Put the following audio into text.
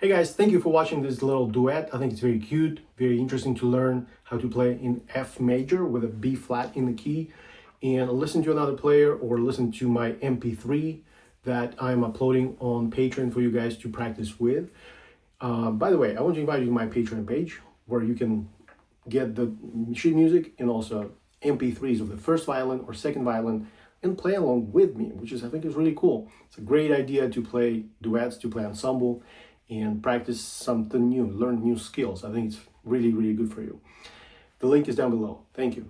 Hey guys, thank you for watching this little duet. I think it's very cute, very interesting to learn how to play in F major with a B flat in the key, and listen to another player or listen to my MP3 that I'm uploading on Patreon for you guys to practice with. By the way, I want to invite you to my Patreon page where you can get the sheet music and also MP3s of the first violin or second violin and play along with me, which I think is really cool. It's a great idea to play duets, to play ensemble, and practice something new, learn new skills. I think it's really, really good for you. The link is down below. Thank you.